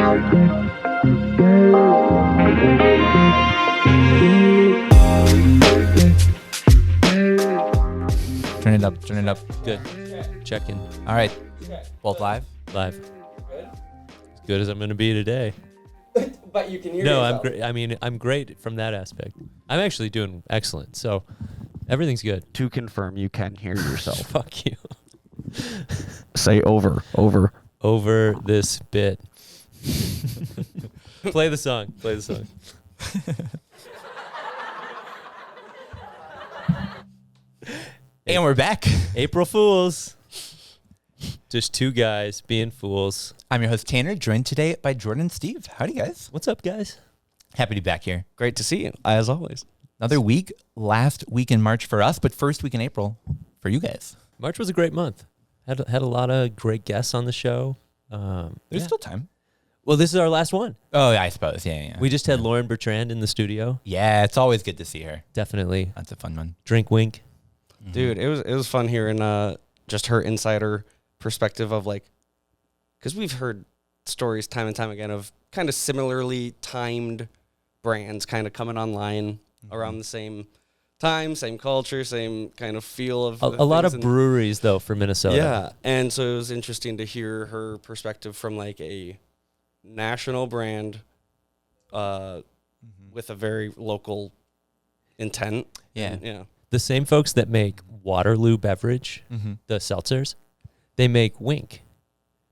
Turn it up. Good. Check in. All right. Both live? Live. Good? As good as I'm going to be today. But you can hear No, yourself. I'm great. I mean, I'm great from that aspect. I'm actually doing excellent. So everything's good. To confirm, you can hear yourself. Fuck you. Say over. Over this bit. Play the song. And we're back. April Fools. Just two guys being fools. I'm your host, Tanner, joined today by Jordan and Steve. Howdy, guys. What's up, guys? Happy to be back here. Great to see you, as always. Another week, last week in March for us, but first week in April for you guys. March was a great month. Had a lot of great guests on the show. There's still time. Well, this is our last one. Oh, yeah, I suppose. Yeah. We just had Lauren Bertrand in the studio. Yeah, it's always good to see her. Definitely. That's a fun one. Drink wink. Dude, it was fun hearing just her insider perspective of like, because we've heard stories time and time again of kind of similarly timed brands kind of coming online around the same time, same culture, same kind of feel of A lot of breweries, though, for Minnesota. Yeah, and so it was interesting to hear her perspective from like a national brand with a very local intent. Yeah. And, yeah. The same folks that make Waterloo beverage, the seltzers, they make Wink.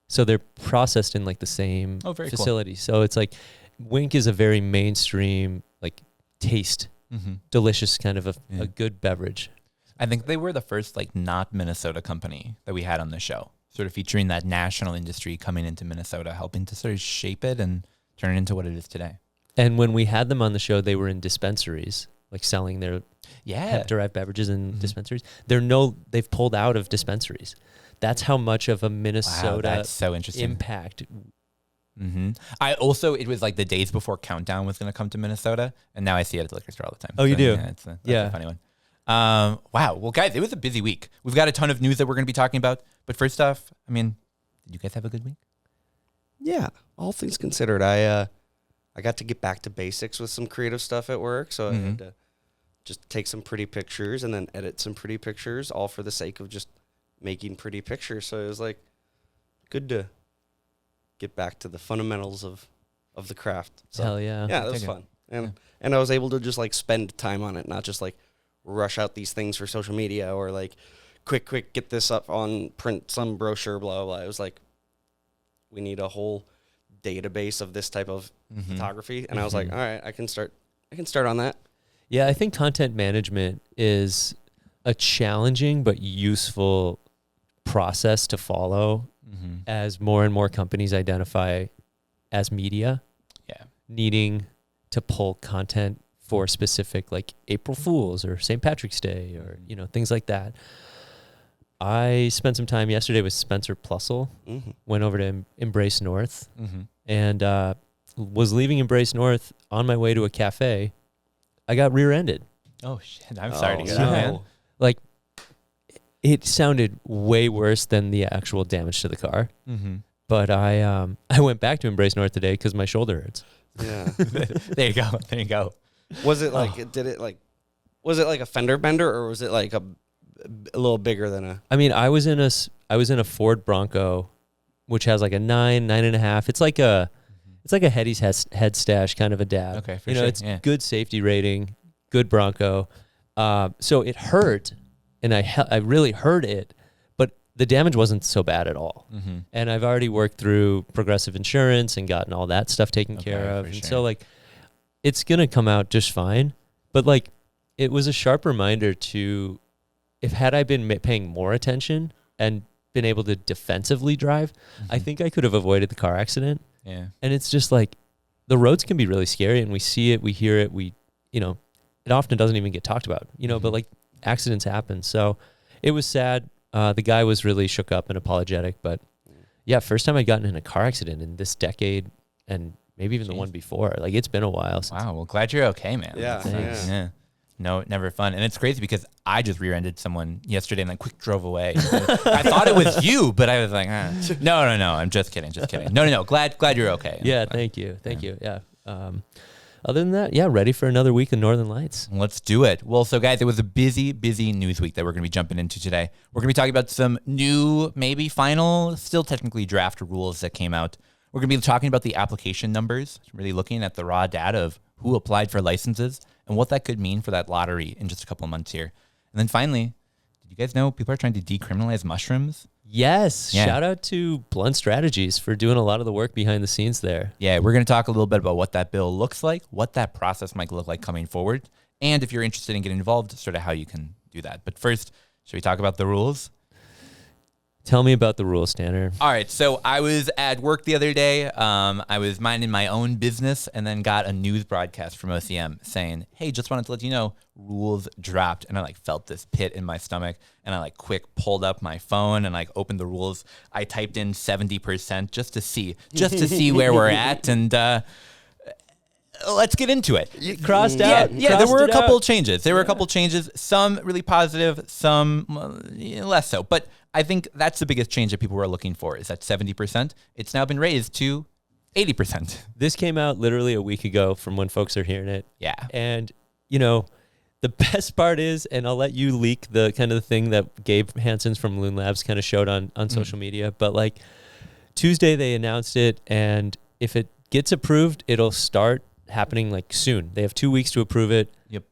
So they're processed in like the same very cool. facility. So it's like Wink is a very mainstream, like taste, delicious kind of a good beverage. I think they were the first like not Minnesota company that we had on the show, sort of featuring that national industry coming into Minnesota, helping to sort of shape it and turn it into what it is today. And when we had them on the show, they were in dispensaries, like selling their hemp-derived beverages in dispensaries. They've pulled out of dispensaries. That's how much of a Minnesota that's so interesting. impact. It was like the days before Countdown was going to come to Minnesota, and now I see it at the liquor store all the time. Oh, you do? Yeah, that's a funny one. Wow. Well, guys, it was a busy week. We've got a ton of news that we're going to be talking about. But first off, I mean, did you guys have a good week? Yeah, all things considered, I got to get back to basics with some creative stuff at work, so I had to just take some pretty pictures and then edit some pretty pictures, all for the sake of just making pretty pictures. So it was like good to get back to the fundamentals of the craft. So, Hell yeah. yeah, that was fun, and I was able to just like spend time on it, not just like rush out these things for social media or like quick get this up on print some brochure, blah blah. It was like we need a whole database of this type of photography, and I was like, all right, I can start on that. Yeah, I think content management is a challenging but useful process to follow as more and more companies identify as media. Yeah. Needing to pull content for specific like April Fools or St. Patrick's Day or, things like that. I spent some time yesterday with Spencer Plussel, went over to Embrace North and was leaving Embrace North on my way to a cafe. I got rear-ended. Oh, shit. I'm sorry to hear that, man. Like, it sounded way worse than the actual damage to the car. But I went back to Embrace North today because my shoulder hurts. Yeah. There you go. Was it like, was it like a fender bender, or was it like a little bigger than a? I mean, I was in a Ford Bronco, which has like a 9.5. It's like a Hetty's head stash kind of a dab. Okay, for sure. It's good safety rating, good Bronco. So it hurt, and I really heard it, but the damage wasn't so bad at all. And I've already worked through Progressive Insurance and gotten all that stuff taken care of. And so like, it's going to come out just fine. But like, it was a sharp reminder to, had I been paying more attention and been able to defensively drive, I think I could have avoided the car accident. Yeah. And it's just like, the roads can be really scary, and we see it, we hear it, it often doesn't even get talked about, but like accidents happen. So it was sad. The guy was really shook up and apologetic, but yeah, first time I'd gotten in a car accident in this decade, and maybe even the one before. Like, it's been a while. Wow. Well, glad you're okay, man. Yeah. Thanks. Yeah. No, never fun. And it's crazy because I just rear-ended someone yesterday and quick drove away. I thought it was you, but I was like, no. I'm just kidding. No. Glad you're okay. Yeah, thank you. Yeah. Other than that, yeah, ready for another week of Northern Lights. Let's do it. Well, so guys, it was a busy news week that we're going to be jumping into today. We're going to be talking about some new, maybe final, still technically draft rules that came out. We're going to be talking about the application numbers, really looking at the raw data of who applied for licenses and what that could mean for that lottery in just a couple of months here. And then finally, did you guys know people are trying to decriminalize mushrooms? Yes. Yeah. Shout out to Blunt Strategies for doing a lot of the work behind the scenes there. Yeah, we're going to talk a little bit about what that bill looks like, what that process might look like coming forward, and if you're interested in getting involved, sort of how you can do that. But first, should we talk about the rules? Tell me about the rules, Tanner. All right, so I was at work the other day. I was minding my own business and then got a news broadcast from OCM saying, hey, just wanted to let you know, rules dropped. And I felt this pit in my stomach and I quick pulled up my phone and opened the rules. I typed in 70% just to see where we're at. And let's get into it. You crossed out. Yeah, there were a couple changes. Some really positive, some less so. But I think that's the biggest change that people were looking for is that 70%. It's now been raised to 80%. This came out literally a week ago from when folks are hearing it. Yeah. And, the best part is, and I'll let you leak the kind of the thing that Gabe Hansen's from Loon Labs kind of showed on social media. But Tuesday they announced it. And if it gets approved, it'll start happening soon. They have 2 weeks to approve it. Yep.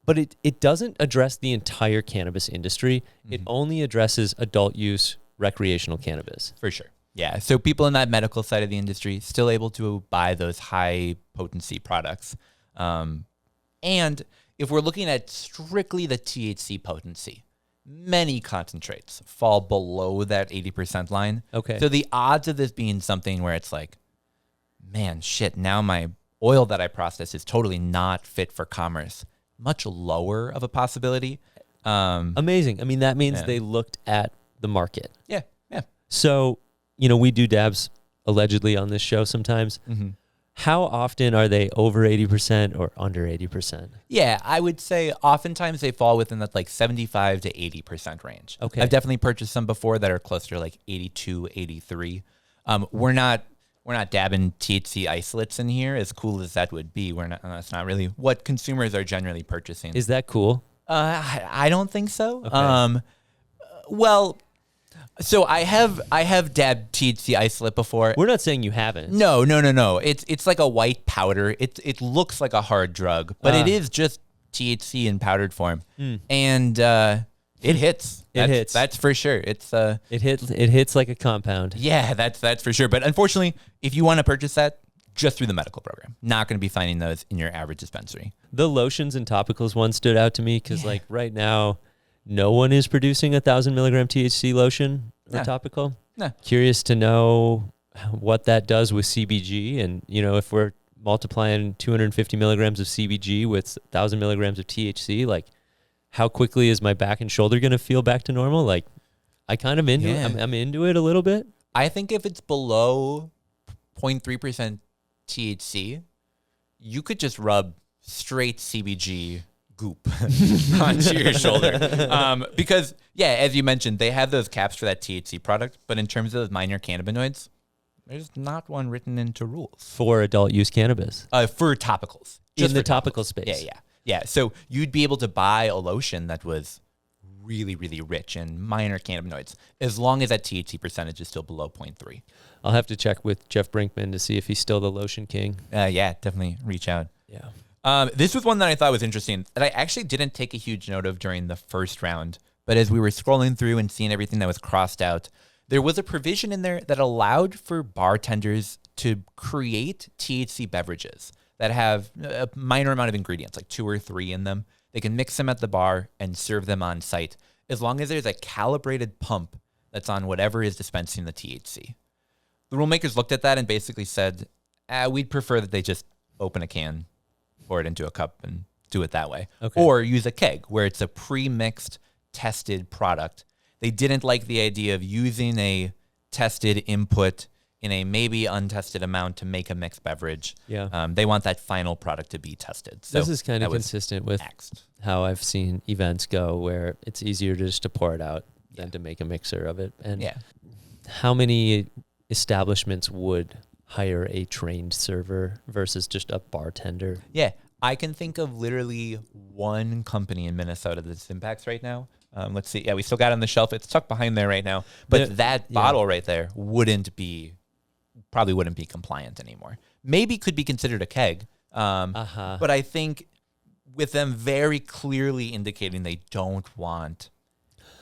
But it doesn't address the entire cannabis industry. It only addresses adult use recreational cannabis. For sure. Yeah. So people in that medical side of the industry still able to buy those high potency products. And if we're looking at strictly the THC potency, many concentrates fall below that 80% line. Okay. So the odds of this being something where it's man, shit, now my oil that I process is totally not fit for commerce, much lower of a possibility. Amazing. I mean, that means they looked at the market. Yeah. So, we do dabs allegedly on this show sometimes. How often are they over 80% or under 80%? Yeah, I would say oftentimes they fall within that 75 to 80% range. Okay. I've definitely purchased some before that are closer to 82, 83. We're not dabbing THC isolates in here, as cool as that would be. That's not really what consumers are generally purchasing. Is that cool? I don't think so. Okay. Well, so I have dabbed THC isolate before. We're not saying you haven't. No. It's like a white powder. It looks like a hard drug, but it is just THC in powdered form, and it hits. That's for sure. It hits like a compound. Yeah, that's for sure. But unfortunately, if you want to purchase that, just through the medical program, not going to be finding those in your average dispensary. The lotions and topicals one stood out to me because right now, no one is producing 1,000 milligram THC lotion or topical. No. Curious to know what that does with CBG, and if we're multiplying 250 milligrams of CBG with 1,000 milligrams of THC, how quickly is my back and shoulder going to feel back to normal? I kind of into it. I'm into it a little bit. I think if it's below 0.3% THC, you could just rub straight CBG goop onto your shoulder. Because, as you mentioned, they have those caps for that THC product, but in terms of those minor cannabinoids, there's not one written into rules. For adult use cannabis. For topicals. Just in the topical space. Yeah. So you'd be able to buy a lotion that was really, really rich in minor cannabinoids, as long as that THC percentage is still below 0.3. I'll have to check with Jeff Brinkman to see if he's still the lotion king. Definitely reach out. Yeah. This was one that I thought was interesting that I actually didn't take a huge note of during the first round, but as we were scrolling through and seeing everything that was crossed out, there was a provision in there that allowed for bartenders to create THC beverages that have a minor amount of ingredients, 2 or 3 in them. They can mix them at the bar and serve them on site, as long as there's a calibrated pump that's on whatever is dispensing the THC. The rule makers looked at that and basically said, we'd prefer that they just open a can, pour it into a cup, and do it that way. Okay. Or use a keg, where it's a pre-mixed, tested product. They didn't like the idea of using a tested input in a maybe untested amount to make a mixed beverage. Yeah. They want that final product to be tested. So this is kind of consistent with how I've seen events go, where it's easier just to pour it out than to make a mixer of it. And how many establishments would hire a trained server versus just a bartender? Yeah, I can think of literally one company in Minnesota that this impacts right now. Let's see. Yeah, we still got it on the shelf. It's tucked behind there right now. But that bottle right there probably wouldn't be compliant anymore. Maybe could be considered a keg. But I think with them very clearly indicating they don't want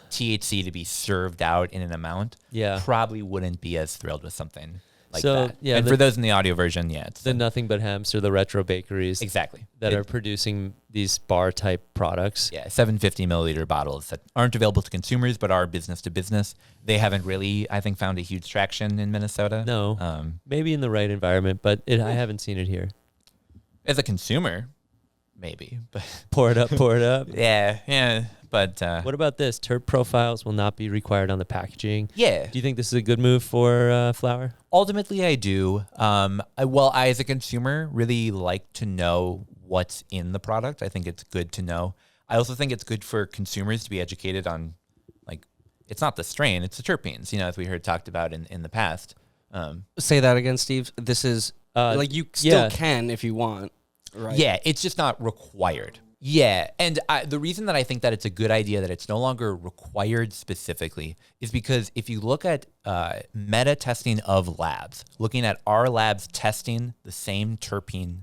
THC to be served out in an amount, probably wouldn't be as thrilled with something like that. Yeah, and for those in the audio version, it's the Nothing But Hemps or the retro bakeries that are producing these bar type products. Yeah, 750 milliliter bottles that aren't available to consumers but are business to business. They haven't really, I think, found a huge traction in Minnesota. No, maybe in the right environment, but I haven't seen it here. As a consumer, maybe. But pour it up. Yeah. But what about this? Terp profiles will not be required on the packaging. Yeah. Do you think this is a good move for flower? Ultimately, I do. I, as a consumer, really like to know what's in the product. I think it's good to know. I also think it's good for consumers to be educated on, like, it's not the strain, it's the terpenes, as we heard talked about in the past. Say that again, Steve. This is, you still can if you want, right? Yeah, it's just not required. Yeah, and the reason that I think that it's a good idea that it's no longer required specifically is because if you look at meta testing of labs, looking at our labs testing the same terpene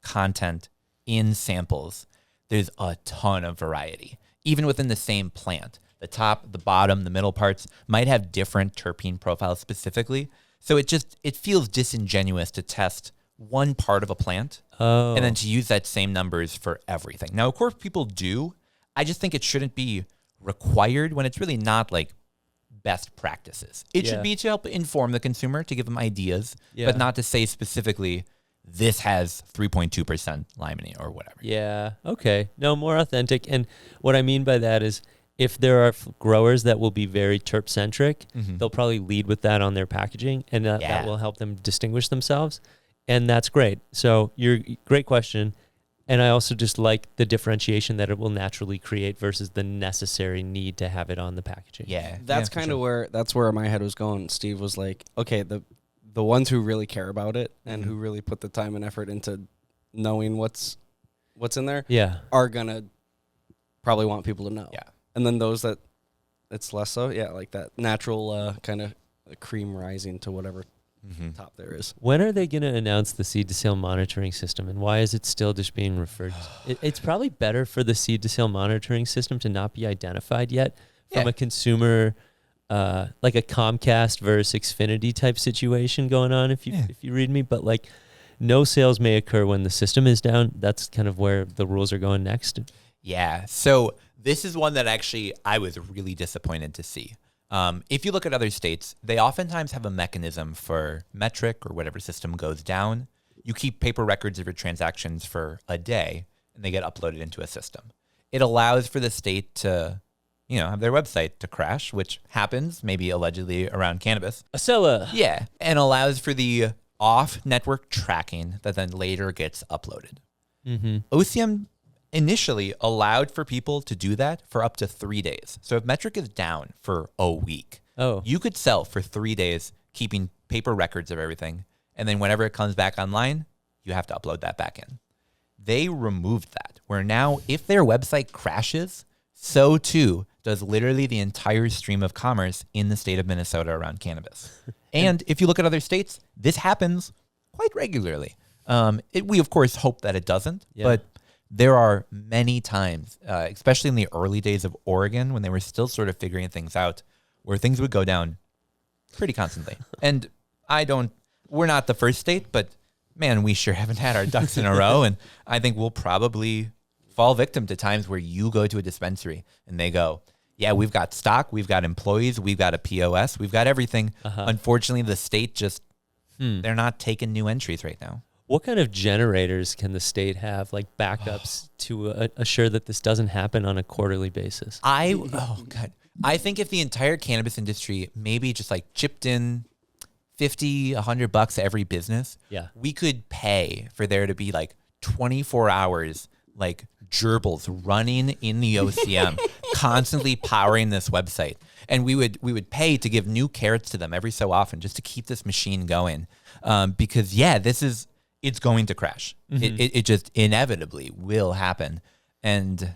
content in samples, there's a ton of variety. Even within the same plant, the top, the bottom, the middle parts might have different terpene profiles specifically. So it feels disingenuous to test one part of a plant and then to use that same numbers for everything. Now, of course, people do. I just think it shouldn't be required when it's really not like best practices. It should be to help inform the consumer, to give them ideas, but not to say specifically, this has 3.2% limonene or whatever. Yeah. Okay. No, more authentic. And what I mean by that is if there are growers that will be very terp-centric, they'll probably lead with that on their packaging, and that will help them distinguish themselves. And that's great. So great question. And I also just like the differentiation that it will naturally create versus the necessary need to have it on the packaging. Yeah. That's kind of where my head was going. Steve was like, okay, the ones who really care about it and who really put the time and effort into knowing what's in there are going to probably want people to know. Yeah. And then those that it's less so, like that natural kind of cream rising to whatever top there is. When are they going to announce the seed to sale monitoring system, and why is it still just being referred to? It's probably better for the seed to sale monitoring system to not be identified yet from a consumer, like a Comcast versus Xfinity type situation going on, if you read me. But like, no sales may occur when the system is down. That's kind of where the rules are going next. Yeah. So this is one that actually I was really disappointed to see. If you look at other states, they oftentimes have a mechanism for metric or whatever system goes down. You keep paper records of your transactions for a day, and they get uploaded into a system. It allows for the state to, have their website to crash, which happens maybe allegedly around cannabis. Acela. Yeah, and allows for the off-network tracking that then later gets uploaded. OCM initially allowed for people to do that for up to 3 days. So if metric is down for a week, you could sell for 3 days, keeping paper records of everything. And then whenever it comes back online, you have to upload that back in. They removed that, where now if their website crashes, so too does literally the entire stream of commerce in the state of Minnesota around cannabis. And if you look at other states, this happens quite regularly. We, of course, hope that it doesn't, but there are many times, especially in the early days of Oregon, when they were still sort of figuring things out, where things would go down pretty constantly. And we're not the first state, but man, we sure haven't had our ducks in a row. And I think we'll probably fall victim to times where you go to a dispensary and they go, yeah, we've got stock, we've got employees, we've got a POS, we've got everything. Unfortunately, the state just, they're not taking new entries right now. What kind of generators can the state have, like backups, to assure that this doesn't happen on a quarterly basis? I think if the entire cannabis industry maybe just like chipped in $50, $100 every business. Yeah. We could pay for there to be like 24 hours, like gerbils running in the OCM, constantly powering this website. And we would pay to give new carrots to them every so often just to keep this machine going. Because it's going to crash. Mm-hmm. It just inevitably will happen. And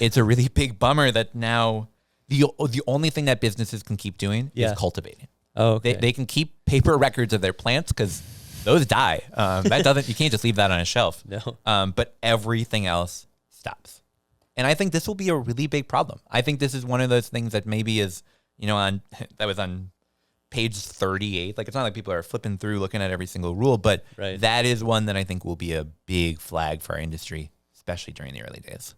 it's a really big bummer that now the only thing that businesses can keep doing is cultivating. Oh, okay. They can keep paper records of their plants because those die. You can't just leave that on a shelf. No. But everything else stops. And I think this will be a really big problem. I think this is one of those things that maybe is, that was on page 38. Like, it's not like people are flipping through looking at every single rule, but that is one that I think will be a big flag for our industry, especially during the early days.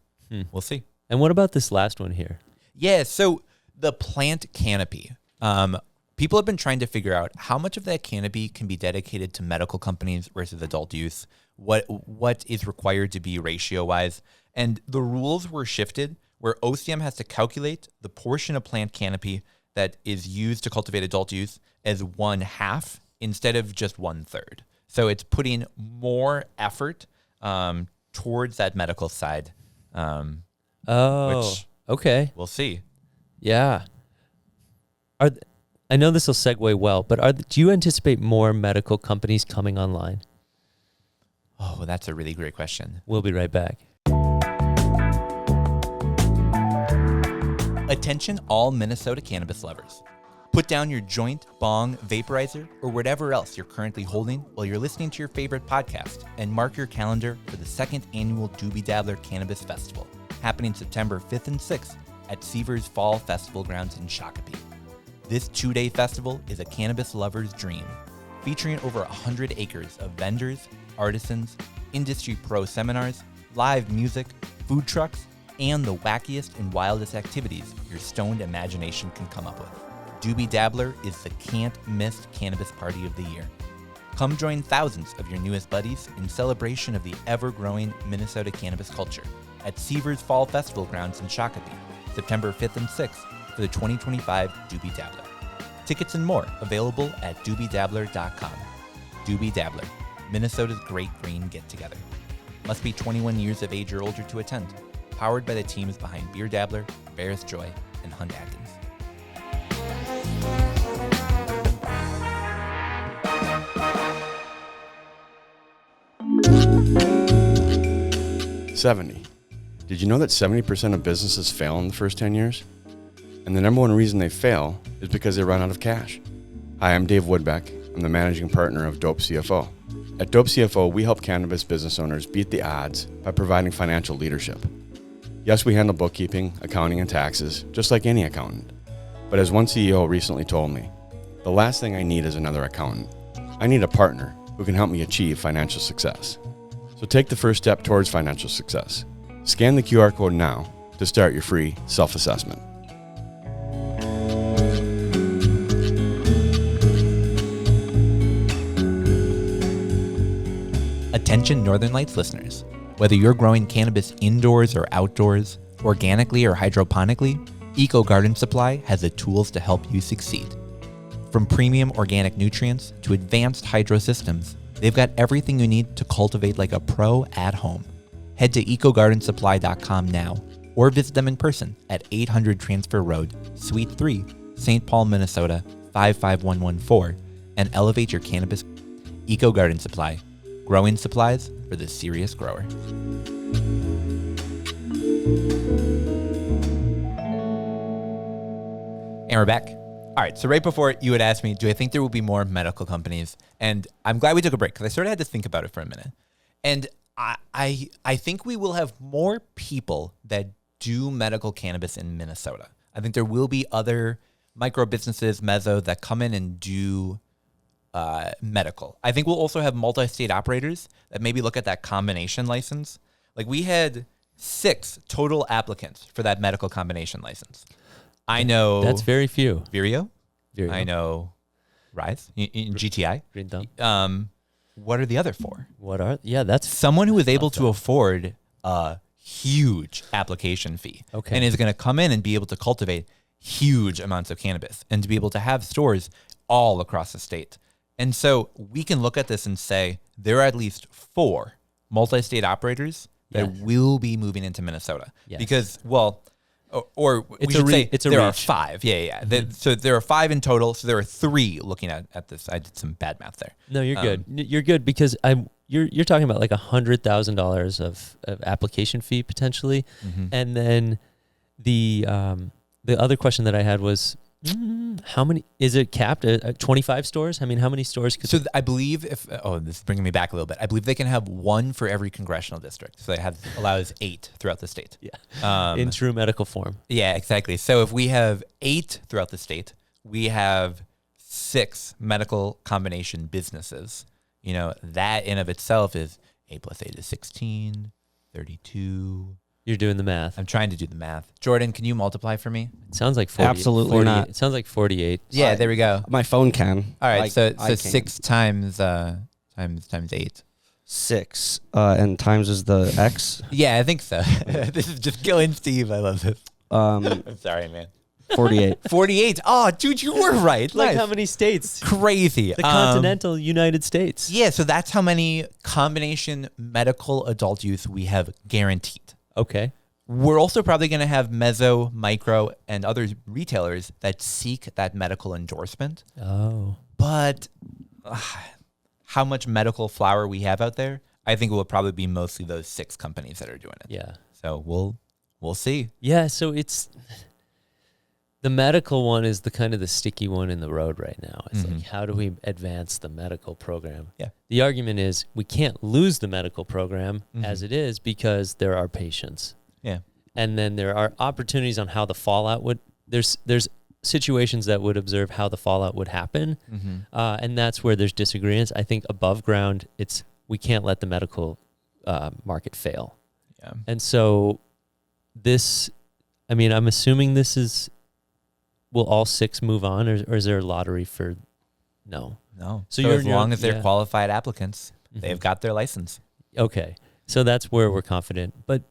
We'll see. And what about this last one here? Yeah, so the plant canopy. People have been trying to figure out how much of that canopy can be dedicated to medical companies versus adult use. What is required to be ratio-wise. And the rules were shifted where OCM has to calculate the portion of plant canopy that is used to cultivate adult use as 1/2 instead of just 1/3. So it's putting more effort towards that medical side. Which okay. We'll see. Yeah. I know this will segue well, but do you anticipate more medical companies coming online? Oh, that's a really great question. We'll be right back. Attention all Minnesota cannabis lovers. Put down your joint, bong, vaporizer, or whatever else you're currently holding while you're listening to your favorite podcast and mark your calendar for the 2nd annual Doobie Dabbler Cannabis Festival, happening September 5th and 6th at Seavers Fall Festival Grounds in Shakopee. This 2-day festival is a cannabis lover's dream, featuring over 100 acres of vendors, artisans, industry pro seminars, live music, food trucks, and the wackiest and wildest activities your stoned imagination can come up with. Doobie Dabbler is the can't-miss cannabis party of the year. Come join thousands of your newest buddies in celebration of the ever-growing Minnesota cannabis culture at Seavers Fall Festival Grounds in Shakopee, September 5th and 6th for the 2025 Doobie Dabbler. Tickets and more available at doobiedabbler.com. Doobie Dabbler, Minnesota's great green get-together. Must be 21 years of age or older to attend. Powered by the teams behind Beer Dabbler, Ferris Joy, and Hunt Atkins. Did you know that 70% of businesses fail in the first 10 years? And the number one reason they fail is because they run out of cash. Hi, I'm Dave Woodbeck. I'm the managing partner of Dope CFO. At Dope CFO, we help cannabis business owners beat the odds by providing financial leadership. Yes, we handle bookkeeping, accounting, and taxes, just like any accountant. But as one CEO recently told me, the last thing I need is another accountant. I need a partner who can help me achieve financial success. So take the first step towards financial success. Scan the QR code now to start your free self-assessment. Attention Northern Lights listeners. Whether you're growing cannabis indoors or outdoors, organically or hydroponically, Eco Garden Supply has the tools to help you succeed. From premium organic nutrients to advanced hydro systems, they've got everything you need to cultivate like a pro at home. Head to ecogardensupply.com now or visit them in person at 800 Transfer Road, Suite 3, St. Paul, Minnesota 55114 and elevate your cannabis. Eco Garden Supply. Growing supplies for the serious grower. And we're back. All right, so right before you had asked me, do I think there will be more medical companies? And I'm glad we took a break because I sort of had to think about it for a minute. And I think we will have more people that do medical cannabis in Minnesota. I think there will be other micro businesses, mezzo, that come in and do medical. I think we'll also have multi-state operators that maybe look at that combination license. Like we had 6 total applicants for that medical combination license. I know That's very few. Vireo. I know Rise in GTI. Green Thumb. What are the other 4? That's Someone who is able to afford a huge application fee and is going to come in and be able to cultivate huge amounts of cannabis and to be able to have stores all across the state. And so we can look at this and say there are at least 4 multi-state operators that will be moving into Minnesota. Yes. Because, well, or we It's should say it's a there are reach. 5. Yeah. So there are 5 in total. So there are 3 looking at this. I did some bad math there. No, you're good. You're good because you're talking about like $100,000 of application fee potentially, and then the other question that I had was how many is it capped at 25 stores? I mean, how many stores could? So I believe this is bringing me back a little bit. I believe they can have 1 for every congressional district. So they allows 8 throughout the state. Yeah, in true medical form. Yeah, exactly. So if we have 8 throughout the state, we have 6 medical combination businesses. You know, that in of itself is 8 plus 8 is 16, 32. You're doing the math. I'm trying to do the math. Jordan, can you multiply for me? It sounds like 40, Absolutely 48. not. It sounds like 48. Yeah, there we go. My phone can. All right, I so can't. 6 times 8. 6 and times is the X. Yeah, I think so. This is just killing Steve. I love this. I'm sorry, man. 48. 48. Oh, dude, you were right. Like Nice. how many states? Crazy. The continental United States. Yeah, so that's how many combination medical adult use we have guaranteed. Okay. We're also probably going to have meso, micro, and other retailers that seek that medical endorsement. Oh. But how much medical flower we have out there, I think it will probably be mostly those 6 companies that are doing it. Yeah. So we'll see. Yeah, so it's the medical one is the kind of the sticky one in the road right now. It's like, how do we advance the medical program? Yeah. The argument is we can't lose the medical program as it is because there are patients. Yeah. And then there are opportunities on how the fallout would, there's situations that would observe how the fallout would happen. And that's where there's disagreements. I think above ground, we can't let the medical market fail. Yeah. And so I'm assuming will all 6 move on or is there a lottery for, no? No. So So you're- as long you're- as they're yeah. qualified applicants, they've got their license. Okay. So that's where we're confident. But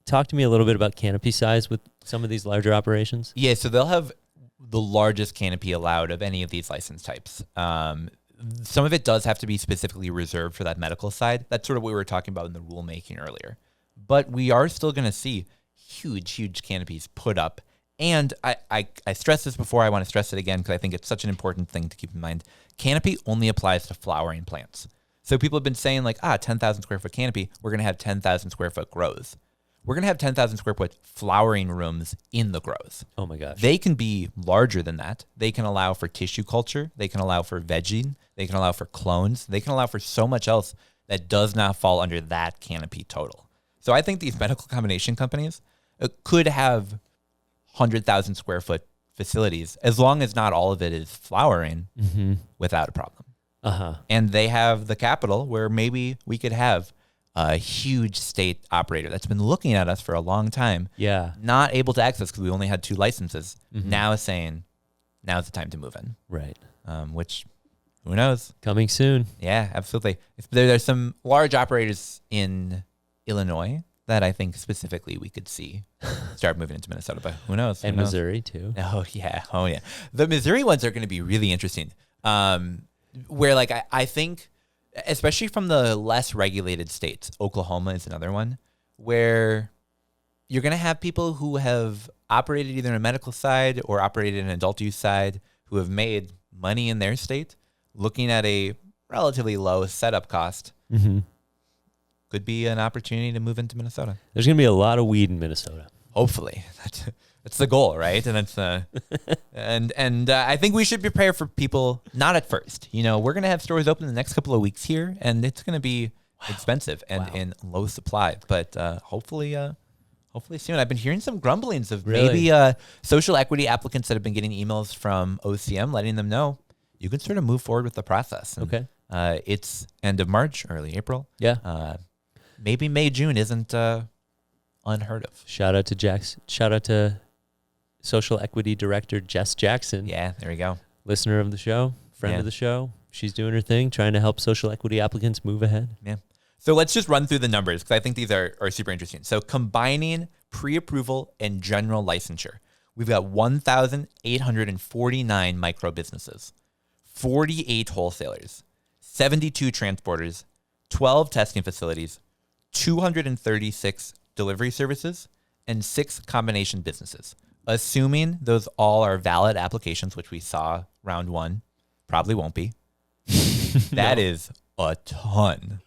talk to me a little bit about canopy size with some of these larger operations. Yeah, so they'll have the largest canopy allowed of any of these license types. Some of it does have to be specifically reserved for that medical side. That's sort of what we were talking about in the rulemaking earlier. But we are still going to see huge canopies put up. And I stressed this before. I want to stress it again because I think it's such an important thing to keep in mind. Canopy only applies to flowering plants. So people have been saying like, 10,000 square foot canopy, we're going to have 10,000 square foot grows. We're going to have 10,000 square foot flowering rooms in the grows. Oh my gosh. They can be larger than that. They can allow for tissue culture. They can allow for vegging. They can allow for clones. They can allow for so much else that does not fall under that canopy total. So I think these medical combination companies could have 100,000 square foot facilities as long as not all of it is flowering without a problem. And they have the capital where maybe we could have a huge state operator that's been looking at us for a long time. Yeah. Not able to access because we only had 2 licenses. Now saying, now's the time to move in. Right. Which, who knows? Coming soon. Yeah, absolutely. There's some large operators in Illinois that I think specifically we could see start moving into Minnesota, but who knows? Who And knows? Missouri too. Oh yeah. The Missouri ones are going to be really interesting. Where like I think, especially from the less regulated states, Oklahoma is another one where you're going to have people who have operated either in a medical side or operated in an adult use side who have made money in their state, looking at a relatively low setup cost. Could be an opportunity to move into Minnesota. There's going to be a lot of weed in Minnesota. Hopefully, that's the goal, right? And that's and I think we should prepare for people not at first. You know, we're gonna have stores open in the next couple of weeks here, and it's gonna be expensive and in low supply. But hopefully soon. I've been hearing some grumblings of maybe social equity applicants that have been getting emails from OCM letting them know you can sort of move forward with the process. And, Okay. It's end of March, early April. Yeah. Maybe May, June isn't unheard of. Shout out to Social Equity Director Jess Jackson. Yeah, there we go. Listener of the show, friend of the show. She's doing her thing, trying to help social equity applicants move ahead. Yeah. So let's just run through the numbers because I think these are super interesting. So combining pre-approval and general licensure, we've got 1,849 micro businesses, 48 wholesalers, 72 transporters, 12 testing facilities, 236 delivery services, and 6 combination businesses. Assuming those all are valid applications, which we saw round 1, probably won't be. That is a ton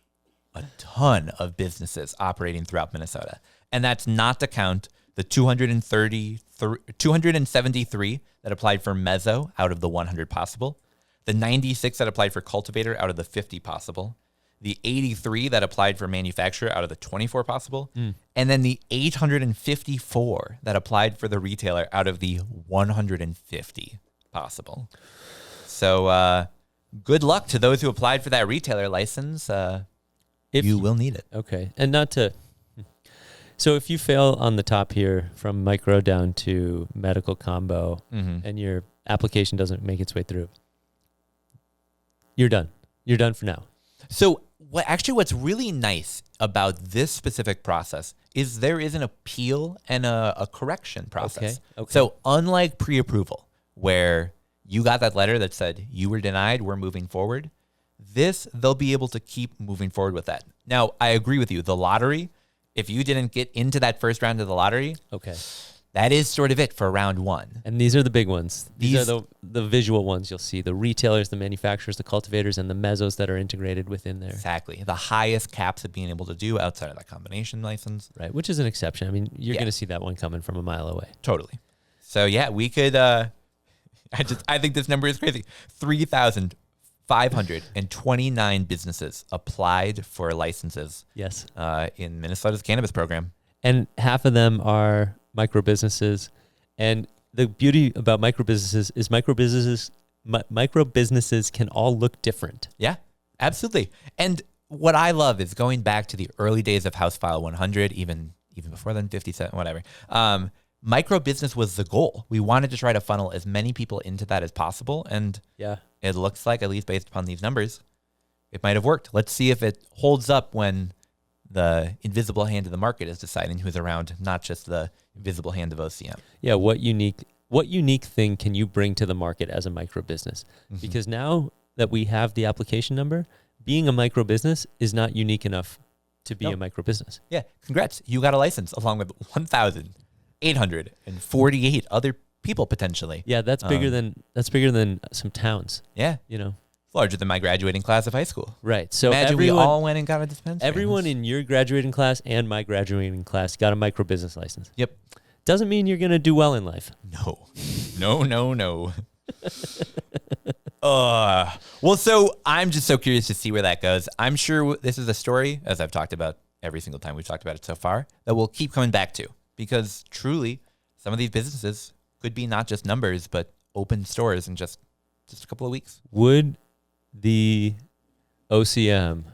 of businesses operating throughout Minnesota. And that's not to count the 273 that applied for Mezzo out of the 100 possible, the 96 that applied for cultivator out of the 50 possible, the 83 that applied for manufacturer out of the 24 possible, and then the 854 that applied for the retailer out of the 150 possible. So good luck to those who applied for that retailer license. If you will need it. Okay. And not to... So if you fail on the top here from micro down to medical combo and your application doesn't make its way through, you're done. You're done for now. So what's really nice about this specific process is there is an appeal and a correction process. Okay. So unlike pre-approval, where you got that letter that said you were denied, we're moving forward, they'll be able to keep moving forward with that. Now, I agree with you. The lottery, if you didn't get into that first round of the lottery, that is sort of it for round 1. And these are the big ones. These are the visual ones you'll see. The retailers, the manufacturers, the cultivators, and the mezzos that are integrated within there. Exactly. The highest caps of being able to do outside of that combination license. Right, which is an exception. I mean, you're going to see that one coming from a mile away. Totally. So, yeah, we could... I think this number is crazy. 3,529 businesses applied for licenses. Yes. In Minnesota's cannabis program. And half of them are micro businesses. And the beauty about micro businesses is micro businesses can all look different. Yeah, absolutely. And what I love is going back to the early days of House File 100, even before then, 57, whatever. Micro business was the goal. We wanted to try to funnel as many people into that as possible. And it looks like, at least based upon these numbers, it might have worked. Let's see if it holds up when the invisible hand of the market is deciding who's around, not just the invisible hand of OCM. Yeah, what unique thing can you bring to the market as a micro business? Because now that we have the application number, being a micro business is not unique enough to be a micro business. Yeah, congrats. You got a license along with 1,848 other people potentially. Yeah, that's bigger than some towns. Yeah. You know. Larger than my graduating class of high school. Right. So imagine we all went and got a dispensary. Everyone in your graduating class and my graduating class got a micro business license. Yep. Doesn't mean you're going to do well in life. No. Well, so I'm just so curious to see where that goes. I'm sure this is a story, as I've talked about every single time we've talked about it so far, that we'll keep coming back to, because truly some of these businesses could be not just numbers, but open stores in just a couple of weeks. Would the OCM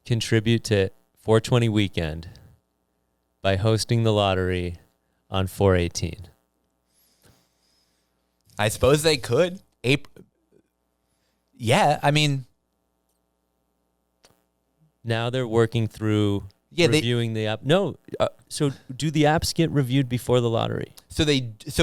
contribute to 420 weekend by hosting the lottery on 4/18? I suppose they could. Yeah, I mean, now they're working through reviewing the app. No, so do the apps get reviewed before the lottery? So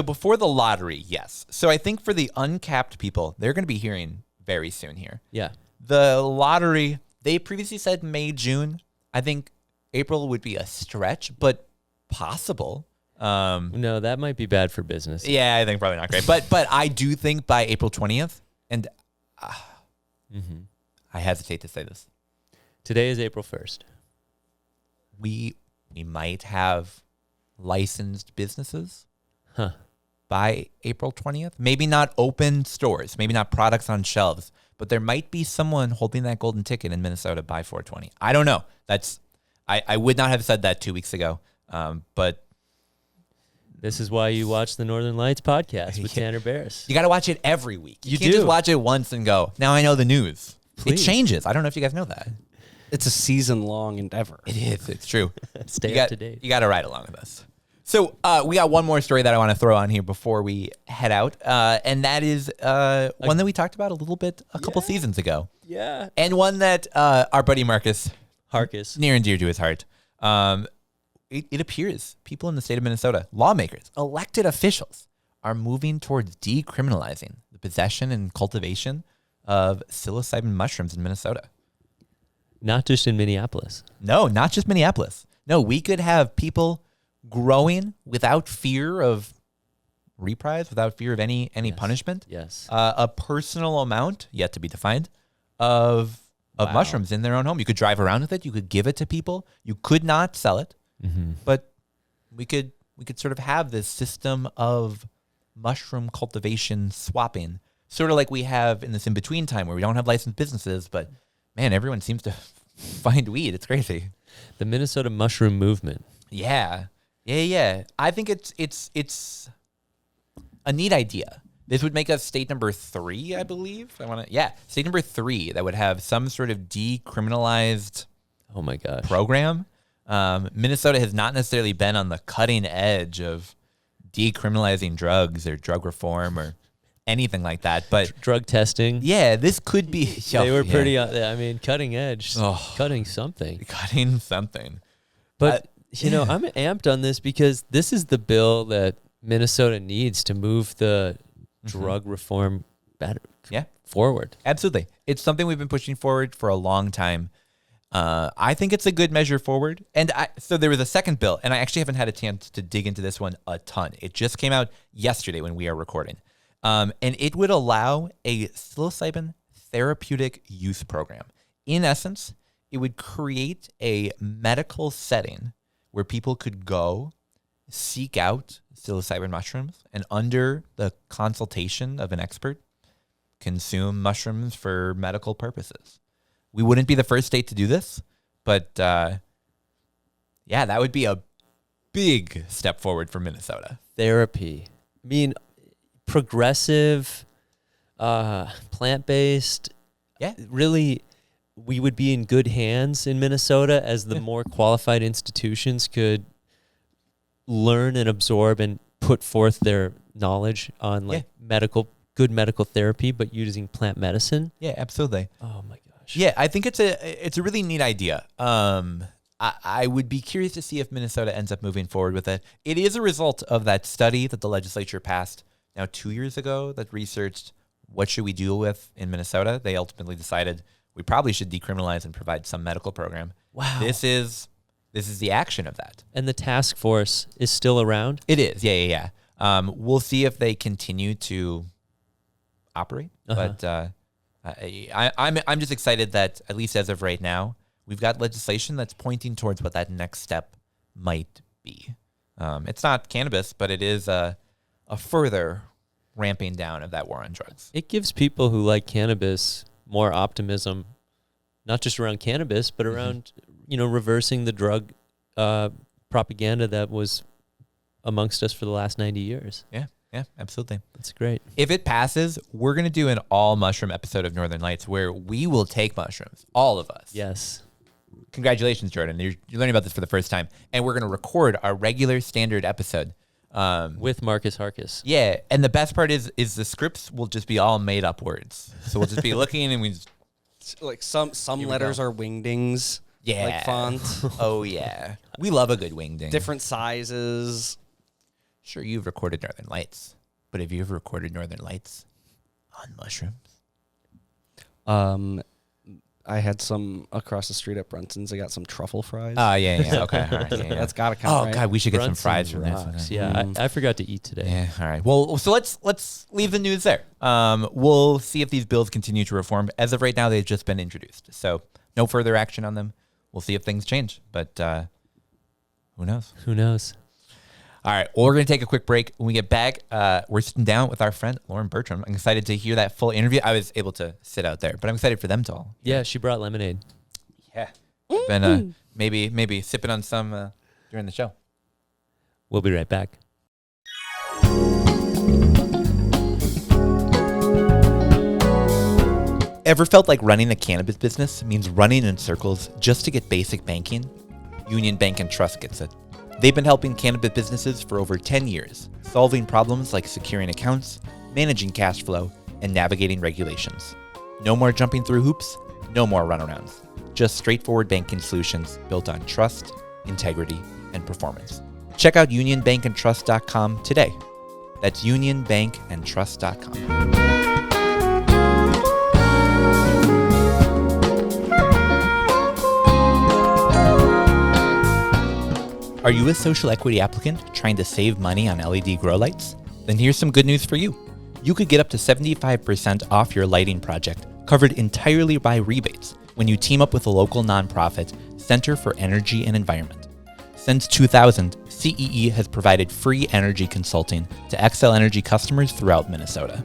before the lottery, yes. So I think for the uncapped people, they're going to be hearing very soon here. Yeah. The lottery, they previously said May, June. I think April would be a stretch, but possible. No, that might be bad for business. Yeah, I think probably not great. But I do think by April 20th, and I hesitate to say this. Today is April 1st. We might have licensed businesses by April 20th. Maybe not open stores, maybe not products on shelves, but there might be someone holding that golden ticket in Minnesota by 420. I don't know. I would not have said that 2 weeks ago, but this is why you watch the Northern Lights podcast with Tanner Barris. You got to watch it every week. You can't do. just watch it once and go, now I know the news. Please. It changes. I don't know if you guys know that. It's a season-long endeavor. It is. It's true. Stay up to date. You got to ride along with us. So we got one more story that I want to throw on here before we head out, and that is one that we talked about a little bit a couple seasons ago. Yeah. And one that our buddy Marcus Harkis, near and dear to his heart. It appears people in the state of Minnesota, lawmakers, elected officials, are moving towards decriminalizing the possession and cultivation of psilocybin mushrooms in Minnesota. Not just in Minneapolis. No, not just Minneapolis. No, we could have people growing without fear of reprise, without fear of any Yes. punishment. Yes. A personal amount, yet to be defined, of Wow. mushrooms in their own home. You could drive around with it. You could give it to people. You could not sell it, but we could sort of have this system of mushroom cultivation swapping, sort of like we have in this in-between time where we don't have licensed businesses, but man, everyone seems to find weed. It's crazy. The Minnesota mushroom movement. Yeah. I think it's a neat idea. This would make us state number 3, I believe. State number 3 that would have some sort of decriminalized Oh my gosh. program. Minnesota has not necessarily been on the cutting edge of decriminalizing drugs or drug reform or anything like that. But Drug testing. yeah, this could be. They were pretty, cutting edge. Cutting something. cutting something. But, I'm amped on this because this is the bill that Minnesota needs to move the drug reform better forward. Absolutely. It's something we've been pushing forward for a long time. I think it's a good measure forward. And so there was a second bill, and I actually haven't had a chance to dig into this one a ton. It just came out yesterday when we are recording. And it would allow a psilocybin therapeutic use program. In essence, it would create a medical setting where people could go seek out psilocybin mushrooms and under the consultation of an expert, consume mushrooms for medical purposes. We wouldn't be the first state to do this, but that would be a big step forward for Minnesota. Therapy. I mean, progressive, plant-based. Yeah. Really, we would be in good hands in Minnesota as the more qualified institutions could learn and absorb and put forth their knowledge on good medical therapy, but using plant medicine. Yeah, absolutely. Oh my gosh. Yeah, I think it's a really neat idea. I would be curious to see if Minnesota ends up moving forward with it. It is a result of that study that the legislature passed now 2 years ago that researched what should we deal with in Minnesota. They ultimately decided we probably should decriminalize and provide some medical program. Wow. This is the action of that. And the task force is still around? It is. Yeah. We'll see if they continue to operate. But I'm just excited that, at least as of right now, we've got legislation that's pointing towards what that next step might be. It's not cannabis, but it is a further ramping down of that war on drugs. It gives people who like cannabis more optimism, not just around cannabis, but around, reversing the drug propaganda that was amongst us for the last 90 years. Yeah, absolutely. That's great. If it passes, we're going to do an all mushroom episode of Northern Lights where we will take mushrooms, all of us. Yes. Congratulations, Jordan. You're learning about this for the first time. And we're going to record our regular standard episode. With Marcus Harkis. Yeah, and the best part is the scripts will just be all made up words. So we'll just be looking and we just... Like some letters are wingdings. Yeah. Like font. Oh, yeah. We love a good wingding. Different sizes. Sure, you've recorded Northern Lights, but have you ever recorded Northern Lights on mushrooms? I had some across the street at Brunson's. I got some truffle fries. Yeah. Okay, all right. Yeah. That's got to count. Oh, right? God, we should get some Brunson's fries from rocks. this. Yeah, I forgot to eat today. Yeah, all right. Well, so let's leave the news there. We'll see if these bills continue to reform. As of right now, they've just been introduced. So no further action on them. We'll see if things change. But who knows? Who knows? All right. Well, we're going to take a quick break. When we get back, we're sitting down with our friend, Lauren Bertram. I'm excited to hear that full interview. I was able to sit out there, but I'm excited for them to all. Yeah, she brought lemonade. Yeah. Been maybe sipping on some during the show. We'll be right back. Ever felt like running a cannabis business means running in circles just to get basic banking? Union Bank and Trust gets it. They've been helping cannabis businesses for over 10 years, solving problems like securing accounts, managing cash flow, and navigating regulations. No more jumping through hoops, no more runarounds. Just straightforward banking solutions built on trust, integrity, and performance. Check out unionbankandtrust.com today. That's unionbankandtrust.com. Are you a social equity applicant trying to save money on LED grow lights? Then here's some good news for you. You could get up to 75% off your lighting project, covered entirely by rebates, when you team up with a local nonprofit, Center for Energy and Environment. Since 2000, CEE has provided free energy consulting to Xcel Energy customers throughout Minnesota.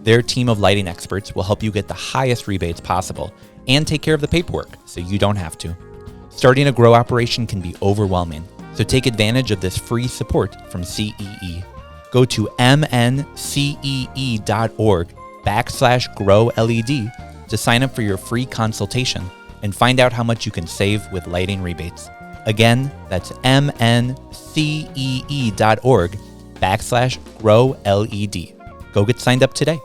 Their team of lighting experts will help you get the highest rebates possible and take care of the paperwork so you don't have to. Starting a grow operation can be overwhelming, so take advantage of this free support from CEE. Go to mncee.org/grow-LED to sign up for your free consultation and find out how much you can save with lighting rebates. Again, that's mncee.org/grow-LED. Go get signed up today.